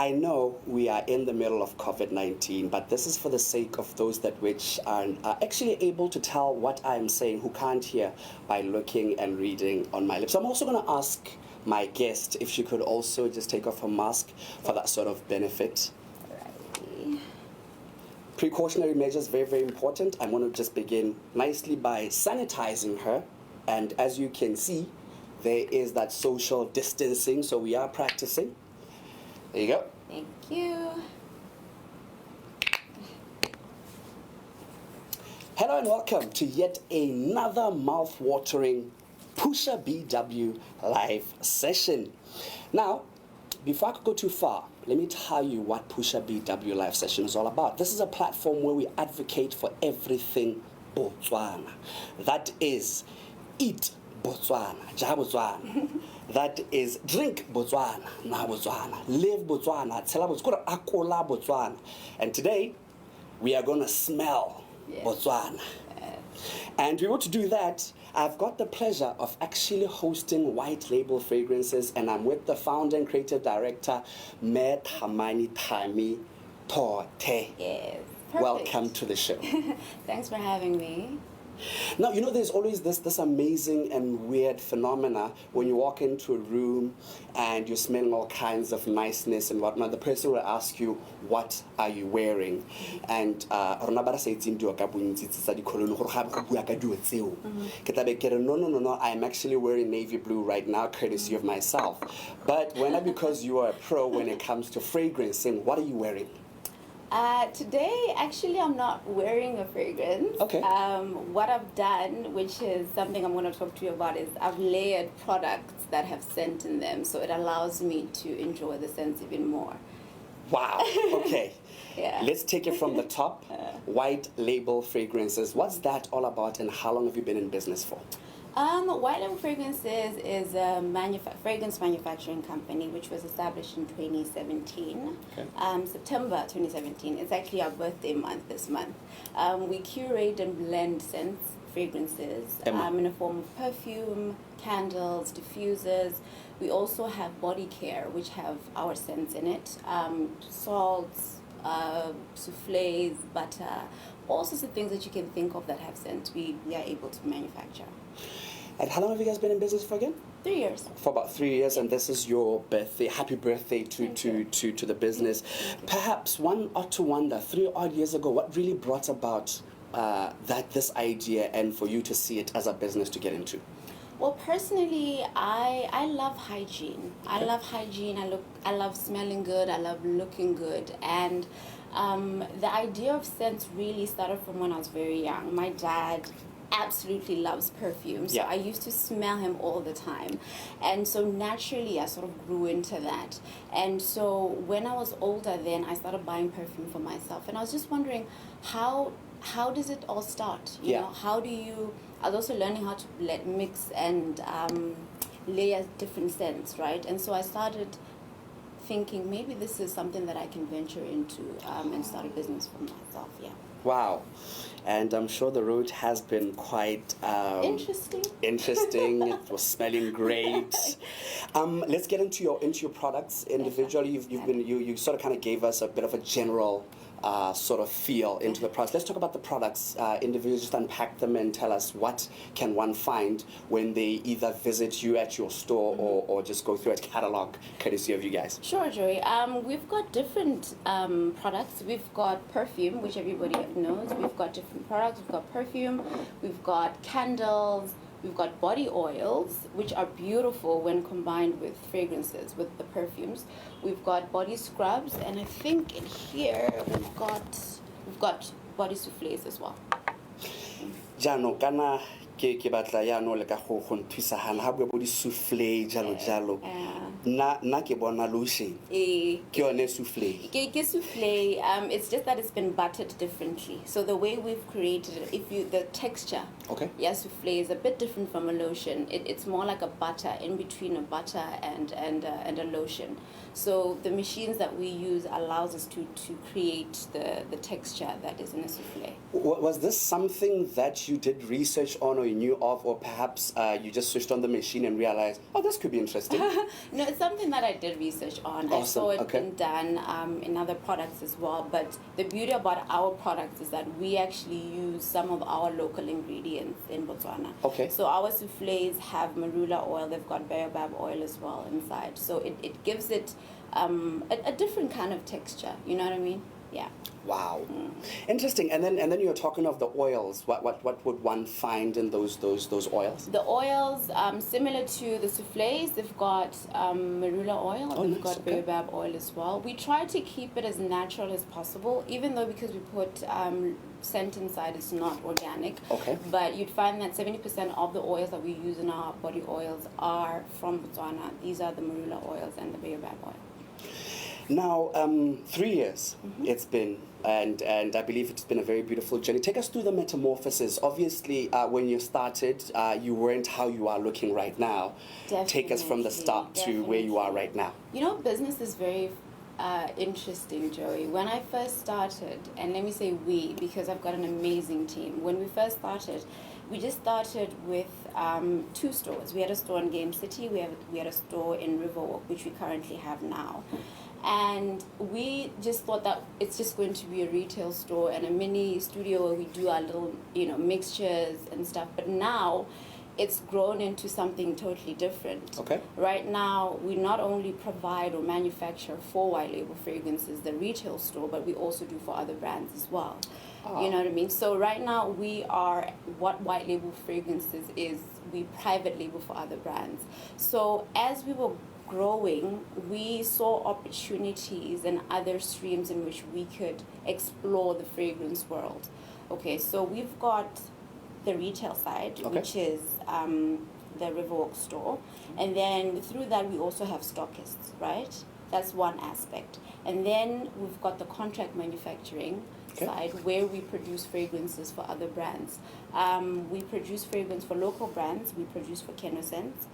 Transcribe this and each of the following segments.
I know we are in the middle of COVID-19, but this is for the sake of those that which are actually able to tell what I'm saying, who can't hear by looking and reading on my lips. I'm also going to ask my guest if she could also just take off her mask for that sort of benefit. Precautionary measures, very, very important. I'm going to just begin nicely by sanitizing her. And as you can see, there is that social distancing, so we are practicing. There you go. Thank you. Hello and welcome to yet another mouth-watering Pusha BW live session. Now, before I could go too far, let me tell you what Pusha BW live session is all about. This is a platform where we advocate for everything Botswana. That is, eat Botswana, ja Botswana. That is, drink Botswana, na Botswana. Live Botswana, tshela Botswana, akola Botswana. And today, we are going to smell Botswana. And we want to do that. I've got the pleasure of actually hosting White Label Fragrances, and I'm with the founder and creative director, Mme Thamani Thami Torte. Yes. Perfect. Welcome to the show. Thanks for having me. Now, you know, there's always this amazing and weird phenomena when you walk into a room and you're smelling all kinds of niceness and whatnot. The person will ask you, what are you wearing? And no, I'm actually wearing navy blue right now, courtesy of myself. But because you are a pro when it comes to fragrancing, what are you wearing? Today, actually, I'm not wearing a fragrance. Okay. What I've done, which is something I'm going to talk to you about, is I've layered products that have scent in them, so it allows me to enjoy the scents even more. Wow. Okay. Yeah. Let's take it from the top. White Label Fragrances. What's that all about, and how long have you been in business for? White Label Fragrances is a fragrance manufacturing company which was established in 2017, September 2017. It's actually our birthday month this month. We curate and blend scents, fragrances, in a form of perfume, candles, diffusers. We also have body care, which have our scents in it, salts, souffles, butter, all sorts of things that you can think of that have scent. We are able to manufacture. And how long have you guys been in business for again? 3 years. For about 3 years, and this is your birthday. Happy birthday to the business. Perhaps one ought to wonder, 3 odd years ago, what really brought about this idea and for you to see it as a business to get into? Well, personally, I love hygiene. Okay. I love hygiene. I love smelling good. I love looking good. And the idea of scents really started from when I was very young. My dad absolutely loves perfume, so I used to smell him all the time, and so naturally I sort of grew into that. And so when I was older, then I started buying perfume for myself, and I was just wondering how does it all start? You know, how do you? I was also learning how to mix and layer different scents, right? And so I started thinking maybe this is something that I can venture into and start a business for myself. Yeah. Wow. And I'm sure the road has been quite interesting. It was smelling great. Let's get into your products individually. You sort of kind of gave us a bit of a general sort of feel into the products. Let's talk about the products individually. Just unpack them and tell us what can one find when they either visit you at your store or just go through a catalog courtesy of you guys. Sure, Joey. We've got different products. We've got perfume, which everybody knows. We've got different products. We've got perfume. We've got candles. We've got body oils, which are beautiful when combined with fragrances, with the perfumes. We've got body scrubs, and I think in here we've got body souffles as well. Jano kana ke batla ya no le ka go nthusagana ha bua bo di souffle jalo. Na ke bona lotion. Ke yone souffle. Ke souffle. It's just that it's been buttered differently. So the way we've created it, the texture Okay. Yeah, souffle is a bit different from a lotion. It's more like a butter, in between a butter and a lotion. So the machines that we use allows us to create the texture that is in a souffle. Was this something that you did research on or you knew of, or perhaps you just switched on the machine and realized, oh, this could be interesting? No, it's something that I did research on. Awesome. I saw it Okay. being done in other products as well. But the beauty about our products is that we actually use some of our local ingredients in Botswana. Okay. So our souffles have marula oil, they've got baobab oil as well inside. So it gives it a different kind of texture. You know what I mean? Yeah. Wow, interesting. And then you're talking of the oils. What would one find in those oils? The oils, similar to the souffles, they've got marula oil, Oh, they've nice, got okay. baobab oil as well. We try to keep it as natural as possible, even though because we put scent inside, it's not organic. Okay. But you'd find that 70% of the oils that we use in our body oils are from Botswana. These are the marula oils and the baobab oil. Now, 3 years it's been, and I believe it's been a very beautiful journey. Take us through the metamorphosis. Obviously, when you started, you weren't how you are looking right now. Take us from the start to where you are right now. You know, business is very interesting, Joey. When I first started, and let me say we, because I've got an amazing team. When we first started, we just started with 2 stores. We had a store in Game City. We had a store in Riverwalk, which we currently have now. And we just thought that it's just going to be a retail store and a mini studio where we do our little, mixtures and stuff. But now it's grown into something totally different. Okay. Right now, we not only provide or manufacture for white label fragrances, the retail store, but we also do for other brands as well. Ah. You know what I mean? So right now, we are what white label fragrances is. We private label for other brands. So as we were growing, we saw opportunities and other streams in which we could explore the fragrance world. Okay, so we've got the retail side, Okay. which is the Riverwalk store. And then through that, we also have stockists, right? That's one aspect. And then we've got the contract manufacturing Okay. side where we produce fragrances for other brands. We produce fragrance for local brands. We produce for Kenosens.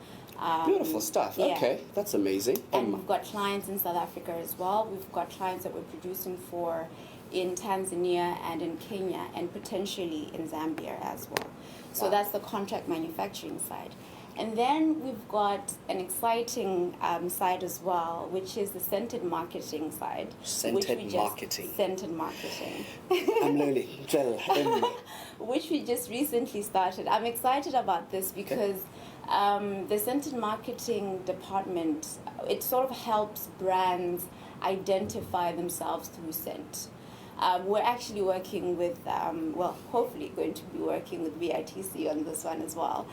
Beautiful stuff. Yeah. Okay, that's amazing. And we've got clients in South Africa as well. We've got clients that we're producing for in Tanzania and in Kenya and potentially in Zambia as well. So Wow. that's the contract manufacturing side. And then we've got an exciting side as well, which is the scented marketing side. Scented marketing. Scented marketing. I'm learning. Gel. Which we just recently started. I'm excited about this because the scented marketing department, it sort of helps brands identify themselves through scent. We're actually working with, hopefully going to be working with VITC on this one as well.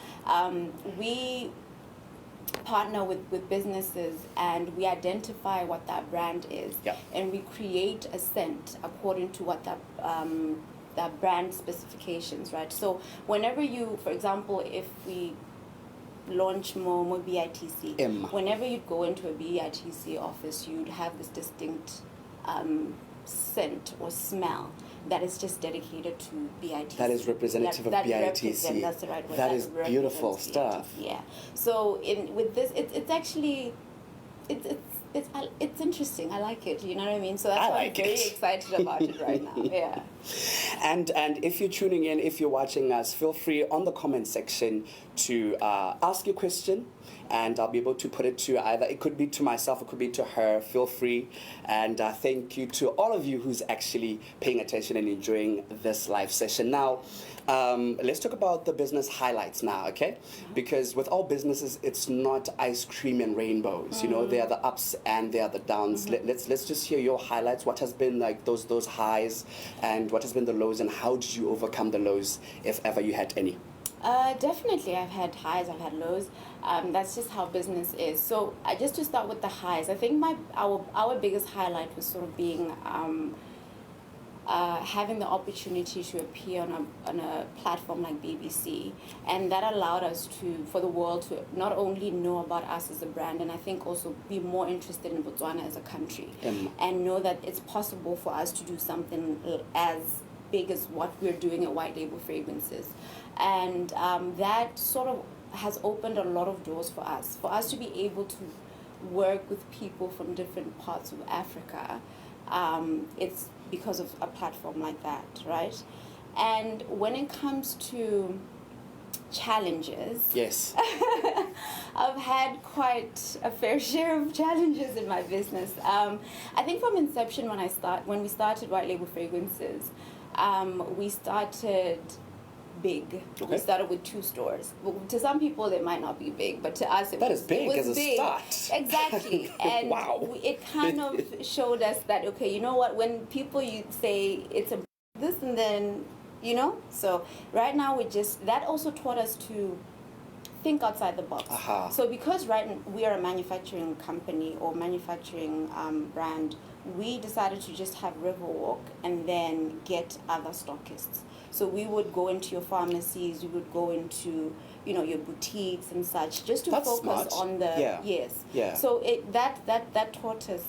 We partner with businesses and we identify what that brand is. Yeah. And we create a scent according to what that brand specifications, right? So whenever you, for example, if we launch more BITC, whenever you'd go into a BITC office, you'd have this distinct scent or smell that is just dedicated to BITC. That is representative of BITC. That's the right word. That is beautiful represents stuff. BITC, yeah. So with this, it's actually it's interesting. I like it. You know what I mean? So that's why I'm very excited about it right now. Yeah. And if you're tuning in, if you're watching us, feel free on the comment section to ask your question, and I'll be able to put it to either, it could be to myself, it could be to her. Feel free. And thank you to all of you who's actually paying attention and enjoying this live session. Now, let's talk about the business highlights now, okay? Because with all businesses, it's not ice cream and rainbows. You know, there are the ups and there are the downs. Let's just hear your highlights. What has been like those highs, and what has been the lows, and how did you overcome the lows, if ever you had any? Definitely, I've had highs, I've had lows. That's just how business is. So just to start with the highs, I think our biggest highlight was sort of being having the opportunity to appear on a platform like BBC, and that allowed us for the world to not only know about us as a brand, and I think also be more interested in Botswana as a country, and know that it's possible for us to do something as big as what we're doing at White Label Fragrances. And that sort of has opened a lot of doors for us to be able to work with people from different parts of Africa. It's because of a platform like that, right? And when it comes to challenges, yes, I've had quite a fair share of challenges in my business. I think from inception, when we started White Label Fragrances, we started big. Okay. We started with 2 stores. Well, to some people, it might not be big, but to us, it that was is big it was as a big. start. Exactly, and wow. It kind of showed us that, okay, you know what? When people you say it's a this, and then so right now that also taught us to think outside the box. Uh-huh. So because we are a manufacturing company or manufacturing brand, we decided to just have Riverwalk and then get other stockists. So we would go into your pharmacies, we would go into your boutiques and such, just to That's focus smart. on the yes. Yeah. So that taught us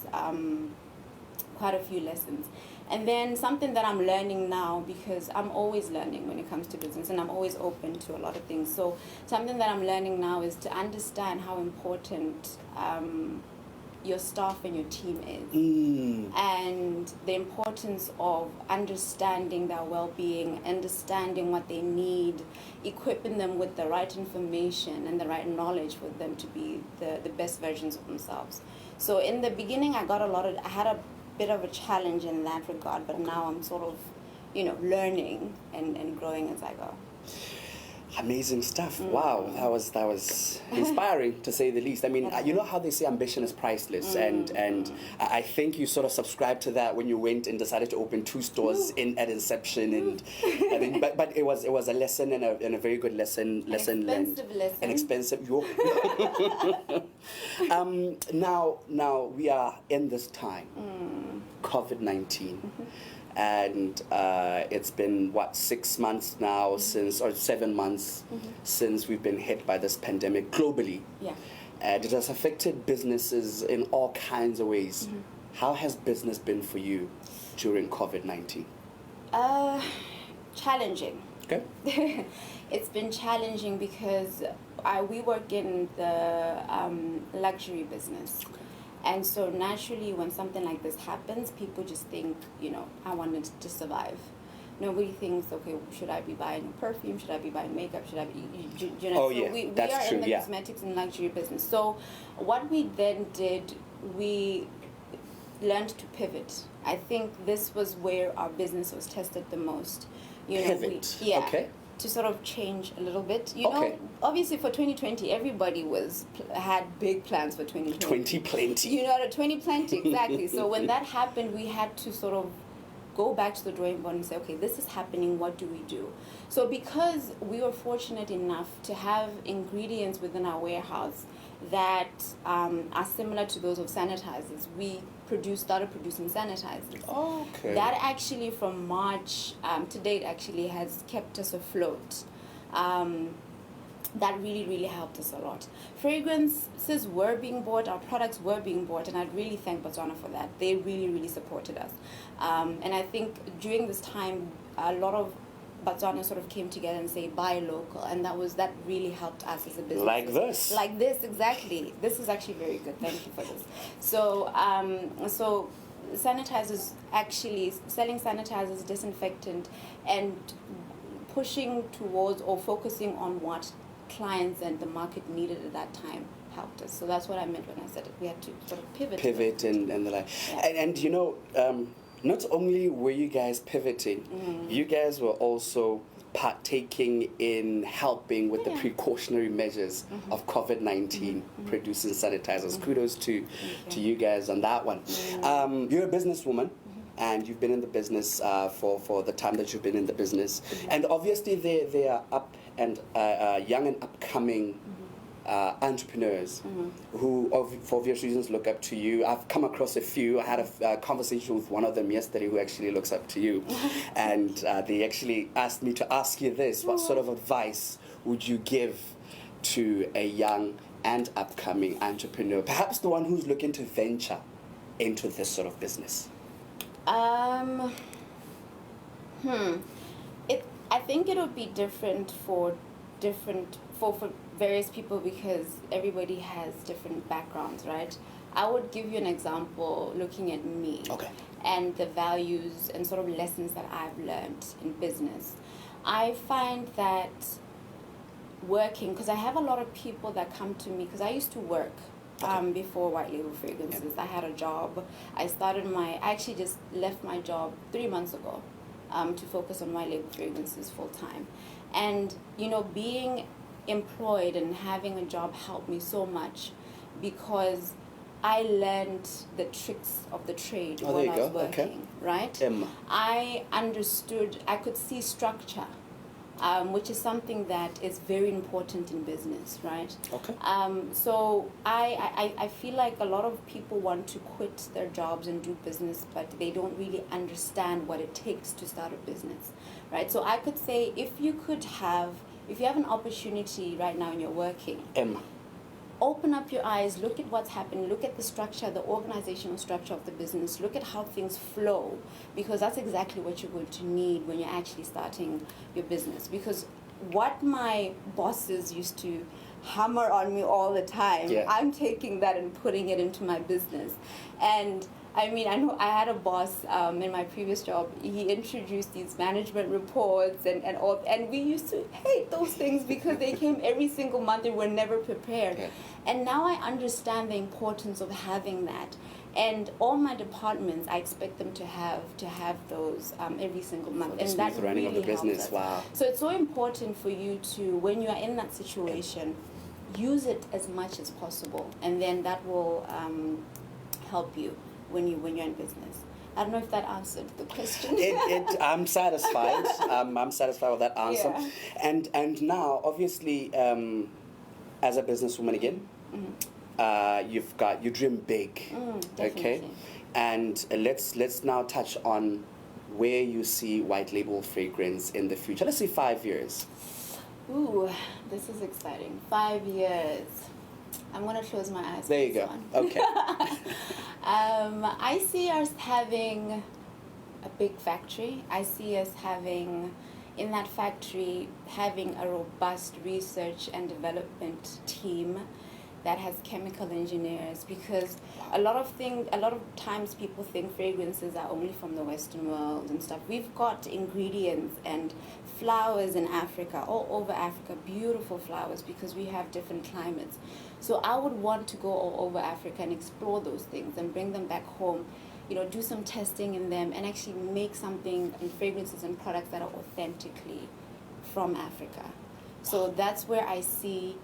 quite a few lessons. And then something that I'm learning now, because I'm always learning when it comes to business, and I'm always open to a lot of things. So something that I'm learning now is to understand how important your staff and your team is, and the importance of understanding their well-being, understanding what they need, equipping them with the right information and the right knowledge for them to be the best versions of themselves. So in the beginning, I had a bit of a challenge in that regard, but now I'm sort of learning and growing as I go. Amazing stuff. Wow, that was inspiring to say the least. I mean, you know how they say ambition is priceless, and I think you sort of subscribed to that when you went and decided to open 2 stores at inception, and then, but it was a lesson and a very good lesson learned. An expensive now we are in this time, COVID-19. And it's been 6 months now since, or 7 months since we've been hit by this pandemic globally. Yeah. And it has affected businesses in all kinds of ways. How has business been for you during COVID-19? Challenging. Okay. It's been challenging because we work in the luxury business. Okay. And so naturally, when something like this happens, people just think, I wanted to survive. Nobody thinks, okay, should I be buying a perfume? Should I be buying makeup? Should I be, Oh, so yeah, we that's are true, in the cosmetics and luxury business. So what we then did, we learned to pivot. I think this was where our business was tested the most. Pivot. Okay. To sort of change a little bit, obviously for 2020 everybody had big plans for 2020. 2020. 2020 exactly. So when that happened, we had to sort of go back to the drawing board and say, okay, this is happening, what do we do? So because we were fortunate enough to have ingredients within our warehouse that are similar to those of sanitizers, we started producing sanitizers. Oh, okay. That actually from March to date actually has kept us afloat. That really, really helped us a lot. Fragrances were being bought, our products were being bought, and I'd really thank Botswana for that. They really, really supported us. And I think during this time, a lot of Botswana sort of came together and say, buy local, and that really helped us as a business. Like this, exactly. This is actually very good. Thank you for this. So, so sanitizers, actually selling sanitizers, disinfectant, and pushing towards or focusing on what clients and the market needed at that time helped us. So that's what I meant when I said it. We had to sort of pivot and the like. Yeah. And not only were you guys pivoting, you guys were also partaking in helping with the precautionary measures of COVID-19, producing sanitizers. Kudos to you guys on that one. You're a businesswoman, and you've been in the business for the time that you've been in the business. And obviously they are up and young and upcoming entrepreneurs who, for obvious reasons, look up to you. I've come across a few. I had a conversation with one of them yesterday who actually looks up to you. And they actually asked me to ask you this. What sort of advice would you give to a young and upcoming entrepreneur, perhaps the one who's looking to venture into this sort of business? I think it would be different for various people because everybody has different backgrounds, right? I would give you an example looking at me. Okay. And the values and sort of lessons that I've learned in business. I find that working, because I have a lot of people that come to me, because I used to work before White Label Fragrances. I had a job. I actually just left my job 3 months ago to focus on White Label Fragrances full time. And, being employed and having a job helped me so much because I learned the tricks of the trade when I was working, right? I could see structure, which is something that is very important in business, right? Okay. So I feel like a lot of people want to quit their jobs and do business, but they don't really understand what it takes to start a business, right? So I could say if you have an opportunity right now and you're working, open up your eyes, look at what's happening, look at the structure, the organizational structure of the business, look at how things flow, because that's exactly what you're going to need when you're actually starting your business. Because what my bosses used to hammer on me all the time, I'm taking that and putting it into my business. And I know I had a boss in my previous job. He introduced these management reports and all, and we used to hate those things because they came every single month and we're never prepared. Yeah. And now I understand the importance of having that. And all my departments, I expect them to have those every single month. And that running really of the business. Wow. So it's so important for you to, when you are in that situation, use it as much as possible, and then that will help you when you're in business. I don't know if that answered the question. I'm satisfied. I'm satisfied with that answer. Yeah. And now, obviously, as a businesswoman again, you dream big. Okay, and let's now touch on where you see White Label Fragrance in the future. Let's say 5 years. Ooh, this is exciting. 5 years. I'm going to close my eyes. There you go. Okay. I see us having a big factory. I see us in that factory, having a robust research and development team that has chemical engineers, because a lot of times people think fragrances are only from the Western world and stuff. We've got ingredients and flowers in Africa, all over Africa, beautiful flowers, because we have different climates. So I would want to go all over Africa and explore those things and bring them back home, do some testing in them and actually make something and fragrances and products that are authentically from Africa. So that's where I see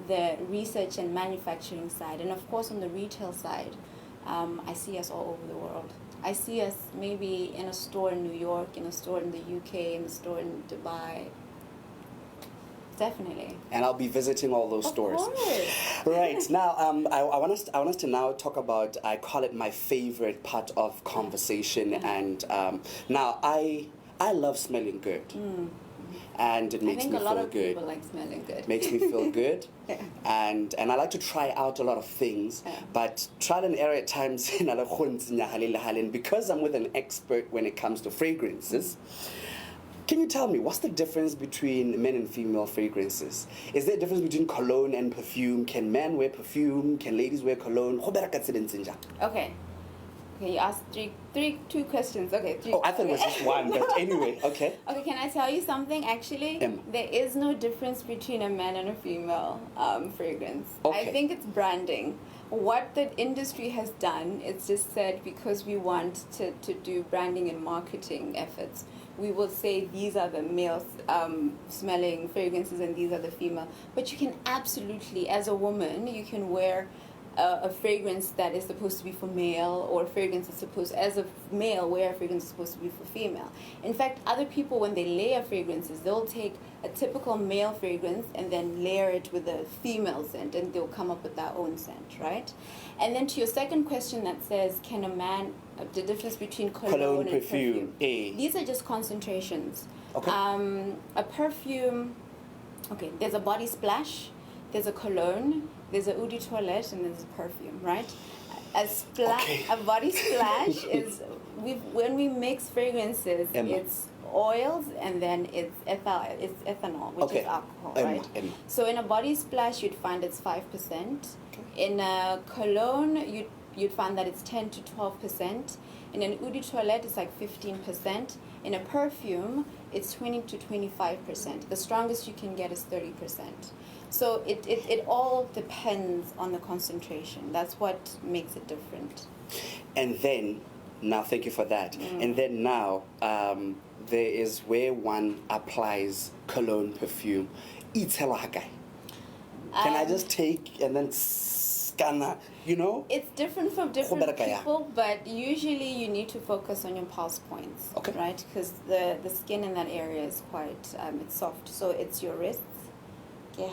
the research and manufacturing side. And of course on the retail side, I see us all over the world. I see us maybe in a store in New York, in a store in the UK, in a store in Dubai. Definitely. And I'll be visiting all those stores. Of course. Right. Now, I want us to now talk about, I call it my favorite part of conversation. And now I love smelling good. And it makes me feel good. I think a lot of people like smelling good. Makes me feel good. And I like to try out a lot of things. But trial and error at times, because I'm with an expert when it comes to fragrances, can you tell me, what's the difference between men and female fragrances? Is there a difference between cologne and perfume? Can men wear perfume? Can ladies wear cologne? Okay. Okay, you asked two questions. Okay, three. Oh, I thought it was just one, but anyway, okay. Okay, can I tell you something? Actually, there is no difference between a man and a female fragrance. Okay. I think it's branding. What the industry has done, it's just said because we want to do branding and marketing efforts, we will say these are the male smelling fragrances and these are the female. But you can absolutely, as a woman, you can wear a fragrance that is supposed to be for male, or a fragrance that's supposed, as a male, wear a fragrance that's supposed to be for female. In fact, other people, when they layer fragrances, they'll take a typical male fragrance and then layer it with a female scent, and they'll come up with their own scent, right? And then to your second question that says, can a man, the difference between cologne and perfume. These are just concentrations. Okay. A perfume, okay, there's a body splash, there's a cologne, there's a eau de toilette, and there's a perfume, right? Okay. A body splash is when we mix fragrances, Emma. it's oils and then it's ethanol, which Okay. is alcohol, Emma, right? Emma. So in a body splash, you'd find it's 5%. Okay. In a cologne, you'd find that it's 10 to 12%. In an eau de toilette, it's like 15%. In a perfume, it's 20 to 25%. The strongest you can get is 30%. So it all depends on the concentration. That's what makes it different. And then, now thank you for that. And then now, there is where one applies cologne perfume. Can I just take and then scanner, you know? It's different from different Go bereka, people, but usually you need to focus on your pulse points, Okay. right? Because the skin in that area is quite, it's soft. So it's your wrists. Yes.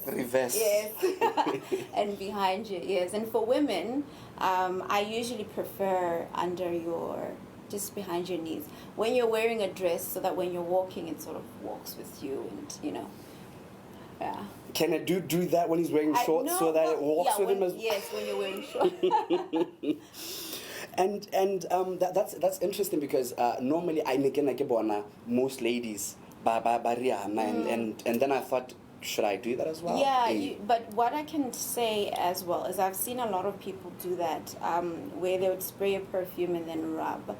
Reverse. Yes. And behind your ears. And for women, I usually prefer just behind your knees. When you're wearing a dress, so that when you're walking, it sort of walks with you, and yeah. Can a dude do that when he's wearing shorts so that it walks with him? Yes, when you're wearing shorts. And that's interesting because normally I most ladies and then I thought, should I do that as well? Yeah, but what I can say as well is I've seen a lot of people do that, where they would spray a perfume and then rub.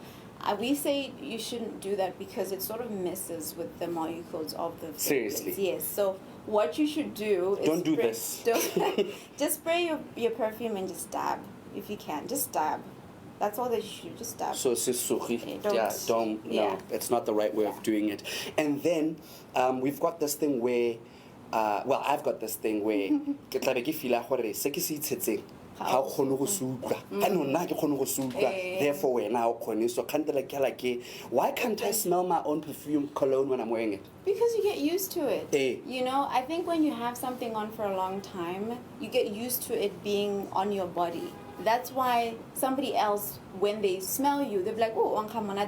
We say you shouldn't do that because it sort of messes with the molecules of the fragrance. Seriously? Yes. So what you should do is Don't do this. Just spray your perfume and just dab if you can. Just dab. That's all that you should just dab. So it's no, it's not the right way of doing it. And then we've got this thing where, I've got this thing where therefore now so why can't I smell my own perfume cologne when I'm wearing it? Because you get used to it. Eh. I think when you have something on for a long time, you get used to it being on your body. That's why somebody else, when they smell you, they'll be like, oh,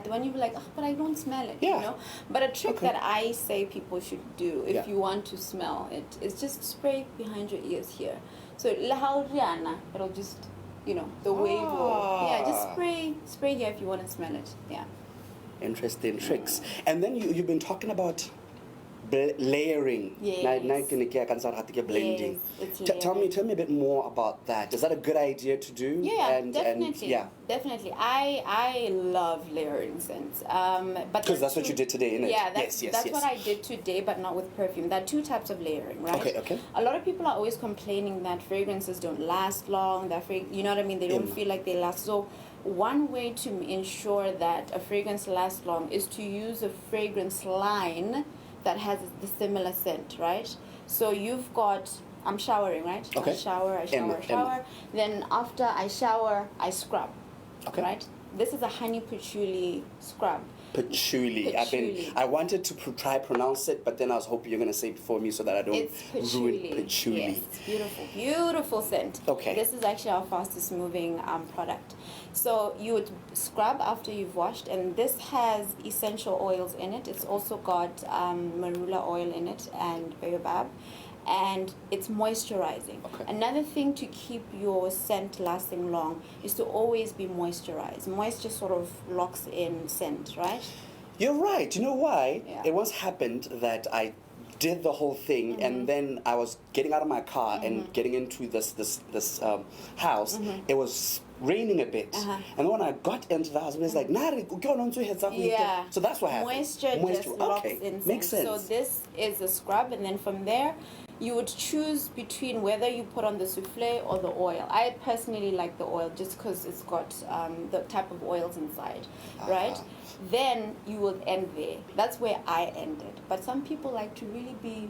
when you be like, oh, but I don't smell it, Yeah. But a trick that I say people should do if Yeah. you want to smell it is just spray behind your ears here. So it'll just, the wave will, just spray here if you want to smell it, yeah. Interesting tricks. And then you've been talking about layering. Yes. Blending. Yes, it's Tell me layering. a bit more about that. Is that a good idea to do? Yeah, definitely. Definitely. I love layering scents. But Because that's what you did today, innit? Yeah, that's yes. what I did today, but not with perfume. There are two types of layering, right? Okay. A lot of people are always complaining that fragrances don't last long. You know what I mean? They don't feel like they last. So one way to ensure that a fragrance lasts long is to use a fragrance line that has the similar scent, right? So you've got, I'm showering, right? Okay. I shower. Emma. Then after I shower, I scrub. Okay. Right? This is a honey patchouli scrub. Patchouli. Patchouli. I wanted to try pronounce it, but then I was hoping you're going to say it before me so that I don't It's ruin patchouli. patchouli. Yes, beautiful, beautiful scent. Okay. This is actually our fastest moving product. So you would scrub after you've washed, and this has essential oils in it. It's also got marula oil in it and baobab, and it's moisturizing. Okay. Another thing to keep your scent lasting long is to always be moisturized. Moisture sort of locks in scent, right? You're right. You know why? Yeah. It once happened that I did the whole thing, and then I was getting out of my car and getting into this house. It was raining a bit, and when I got into the house, it was like, Yeah. So that's what happened. Moisture just locks in scent. Makes sense. So this is a scrub, and then from there, you would choose between whether you put on the souffle or the oil. I personally like the oil just because it's got the type of oils inside, right? Then you will end there. That's where I ended. But some people like to really be,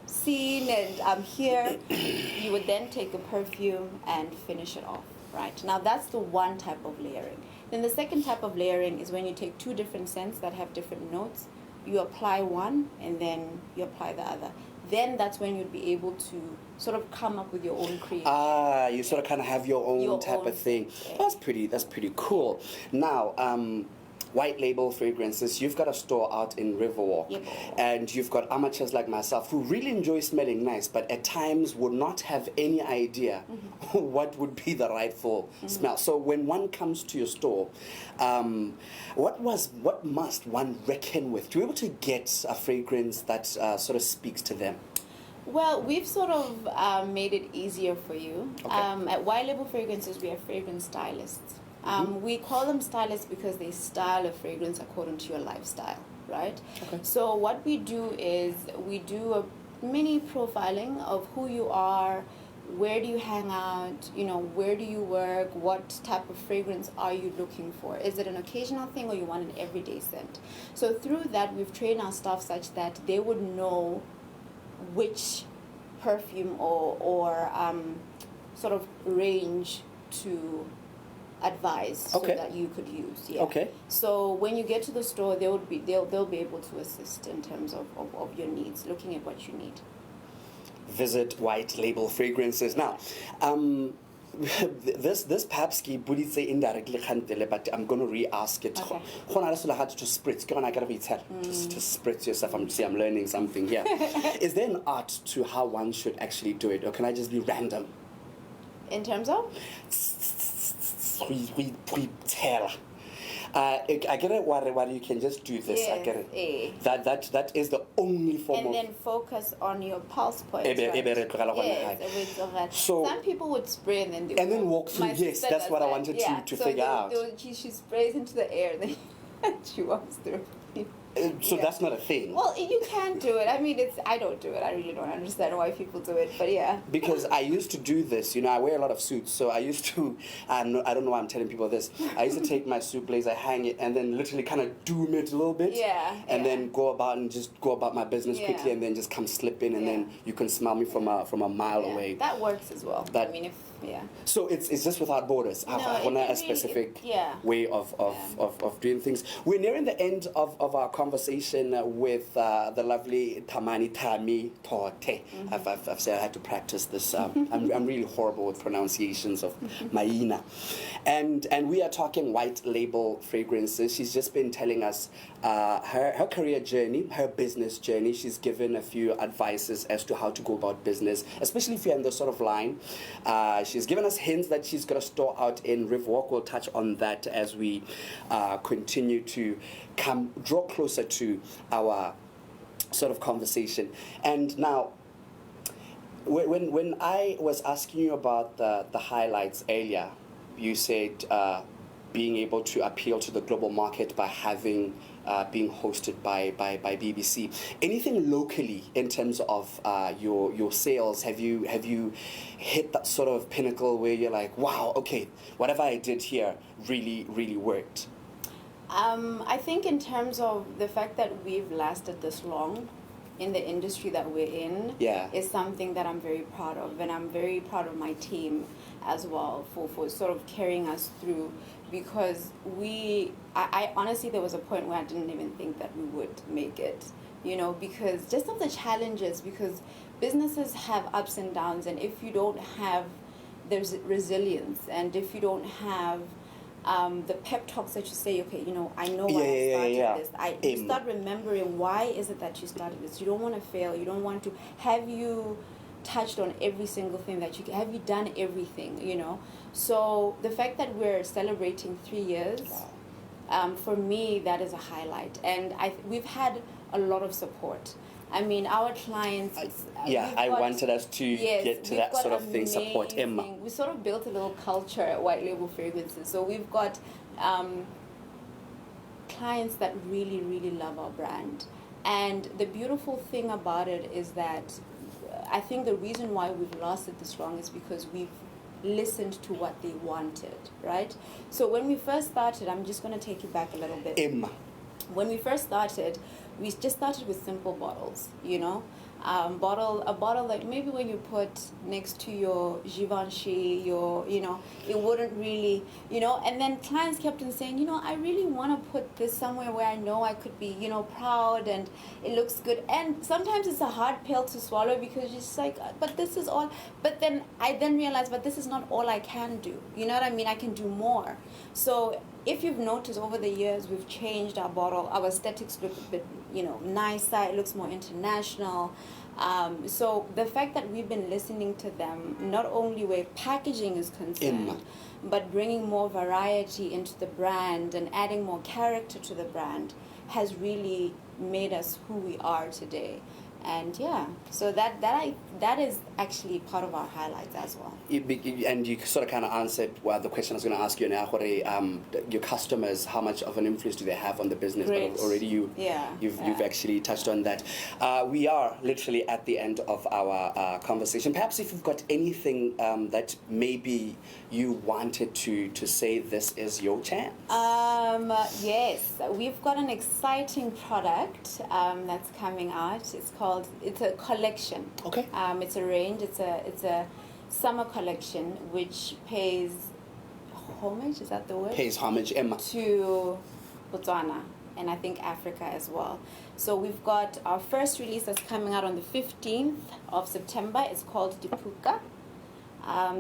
seen and I'm here. You would then take a perfume and finish it off, right? Now that's the one type of layering. Then the second type of layering is when you take two different scents that have different notes. You apply one and then you apply the other. Then that's when you'd be able to sort of come up with your own creation. You sort of kind of have your own type of thing. Yeah. That's pretty cool. Now, white label fragrances. You've got a store out in Riverwalk, Yep. and you've got amateurs like myself who really enjoy smelling nice, but at times would not have any idea what would be the rightful smell. So when one comes to your store, what must one reckon with to be able to get a fragrance that sort of speaks to them? Well, we've sort of made it easier for you. Okay. At White Label Fragrances, we are fragrance stylists. We call them stylists because they style a fragrance according to your lifestyle, right? Okay. So what we do is we do a mini profiling of who you are, where do you hang out, where do you work, what type of fragrance are you looking for? Is it an occasional thing or you want an everyday scent? So through that, we've trained our staff such that they would know which perfume or sort of range to advise so Okay. that you could use. Yeah. Okay. So when you get to the store, they'll be able to assist in terms of your needs, looking at what you need. Visit White Label Fragrances. Now, this perhaps ke buditse indirectly khantele, but I'm going to re-ask it. Okay. Go na le selo to spritz. Ke gona ke re go itshela. Just to spritz yourself. I'm learning something here. Is there an art to how one should actually do it, or can I just be random? In terms of? I get it. What you can just do this. I Yes, get it. eh. That is the only form And of. then focus on your pulse points. Ebe- Right? ebe re tlogela gona Yes, gae. ebe tlogela. So- some people would spray and then they And then would- walk through. my Yes, sister that's does what I that. wanted Yeah, to so figure out. She sprays into the air and then she walks through. So Yeah. that's not a thing. Well, you can do it. I mean, I don't do it. I really don't understand why people do it, but yeah. Because I used to do this, I wear a lot of suits, so I used to, I don't know why I'm telling people this, I used to take my suit blazer, hang it, and then literally kind of doom it a little bit, Yeah, and yeah. then go about my business quickly, Yeah. and then just come slip in, and then Yeah. you can smell me from a mile Yeah, away. that works as well. That- I mean, yeah. So it's just without borders. No, I it want a really- specific yeah. way of doing things. We're nearing the end of our conversation with the lovely Tamani Tami Tote. I've said I had to practice this. I'm really horrible with pronunciations of Maina. And we are talking white label fragrances. She's just been telling us her career journey, her business journey. She's given a few advices as to how to go about business, especially if you're in this sort of line. She's given us hints that she's got a store out in Riverwalk. We'll touch on that as we continue to draw closer to our sort of conversation. And now, when I was asking you about the highlights earlier, you said being able to appeal to the global market by having being hosted by BBC. Anything locally in terms of your sales? Have you hit that sort of pinnacle where you're like, wow, okay, whatever I did here really worked? I think in terms of the fact that we've lasted this long in the industry that we're in, Yeah. is something that I'm very proud of, and I'm very proud of my team as well for sort of carrying us through, because I honestly, there was a point where I didn't even think that we would make it, because just of the challenges, because businesses have ups and downs, and if you don't have there's resilience, and if you don't have the pep talks that you say, okay, I know why I started this. You start remembering why is it that you started this. You don't want to fail. You don't want to. Have you touched on every single thing that you have you done everything? So the fact that we're celebrating 3 years, for me, that is a highlight, and we've had a lot of support. I mean, our clients. I wanted us to get to that sort of thing. Support Emma. We sort of built a little culture at White Label Fragrances. So we've got clients that really, really love our brand. And the beautiful thing about it is that I think the reason why we've lasted this long is because we've listened to what they wanted, right? So when we first started, I'm just going to take you back a little bit. Emma. When we first started, we just started with simple bottles, a bottle like maybe when you put next to your Givenchy, it wouldn't really, and then clients kept on saying, I really want to put this somewhere where I know I could be, proud and it looks good. And sometimes it's a hard pill to swallow because you're just like, but this is all, but then I realized, but this is not all I can do. You know what I mean? I can do more. So if you've noticed over the years, we've changed our bottle. Our aesthetics look a bit, nicer. It looks more international. So the fact that we've been listening to them, not only where packaging is concerned, but bringing more variety into the brand and adding more character to the brand, has really made us who we are today. And yeah, so that is actually part of our highlights as well. And you sort of kind of answered the question I was going to ask you now. Your customers, how much of an influence do they have on the business? Great. But already you've actually touched on that. We are literally at the end of our conversation. Perhaps if you've got anything that maybe you wanted to say, this is your chance. Yes, we've got an exciting product that's coming out. It's a collection. Okay. It's a range. It's a summer collection which pays homage. Is that the word? Pays homage, Emma. To Botswana and I think Africa as well. So we've got our first release that's coming out on the 15th of September. It's called Dipuka.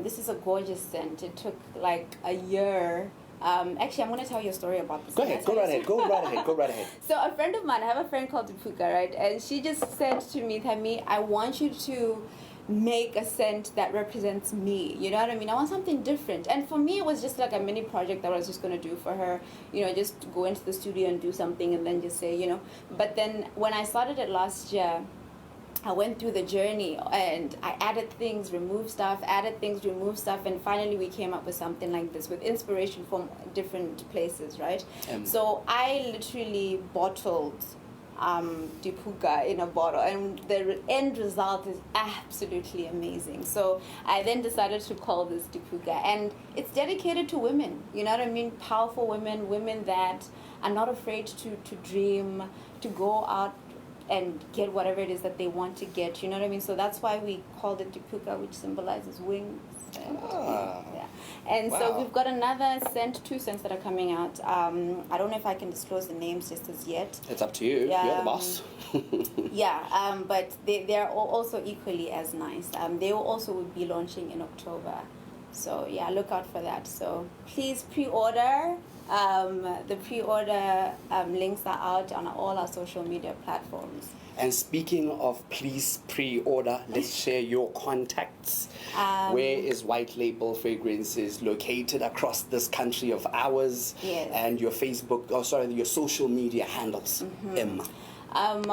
This is a gorgeous scent. It took like a year. Actually, I'm going to tell you a story about this. Go right ahead. So a friend of mine, I have a friend called Dipuka, right? And she just said to me, Tami, I want you to make a scent that represents me. You know what I mean? I want something different. And for me, it was just like a mini project that I was just going to do for her. Just go into the studio and do something and then just say, But then when I started it last year, I went through the journey and I added things, removed stuff, and finally we came up with something like this with inspiration from different places, right? So I literally bottled Dipuka in a bottle, and the end result is absolutely amazing. So I then decided to call this Dipuka, and it's dedicated to women, you know what I mean? Powerful women that are not afraid to dream, to go out and get whatever it is that they want to get, you know what I mean? So that's why we called it Dipuka, which symbolizes wings. And so we've got another scent, 2 scents that are coming out. I don't know if I can disclose the names just as yet. It's up to you. You're the boss. But they're also equally as nice. They will also be launching in October. So look out for that. So please pre-order. The pre-order links are out on all our social media platforms. And speaking of please pre-order, let's share your contacts. Where is White Label Fragrances located across this country of ours? Yes. And your your social media handles, Emma.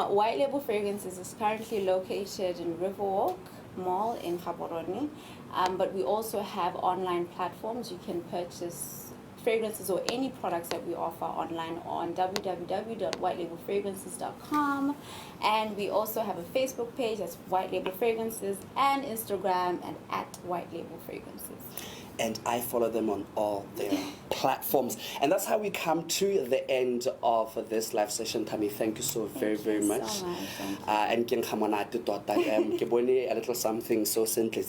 White Label Fragrances is currently located in Riverwalk Mall in Gaborone. But we also have online platforms. You can purchase fragrances or any products that we offer online on www.whitelabelfragrances.com, and we also have a Facebook page that's White Label Fragrances, and Instagram and @White Label Fragrances. And I follow them on all their platforms. And that's how we come to the end of this live session. Tami, thank you so very much. So much. And ke bone a little something so simple.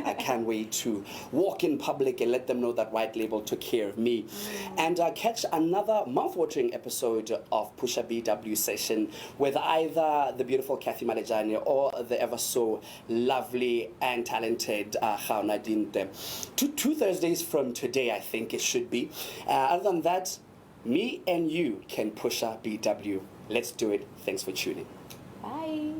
I can't wait to walk in public and let them know that White Label took care of me. And catch another mouth-watering episode of Pusha BW session with either the beautiful Kathy Malejane or the ever so lovely and talented Khauna Dinte. Two Thursdays from today, I think it should be. Other than that, me and you can Pusha BW. Let's do it. Thanks for tuning. Bye.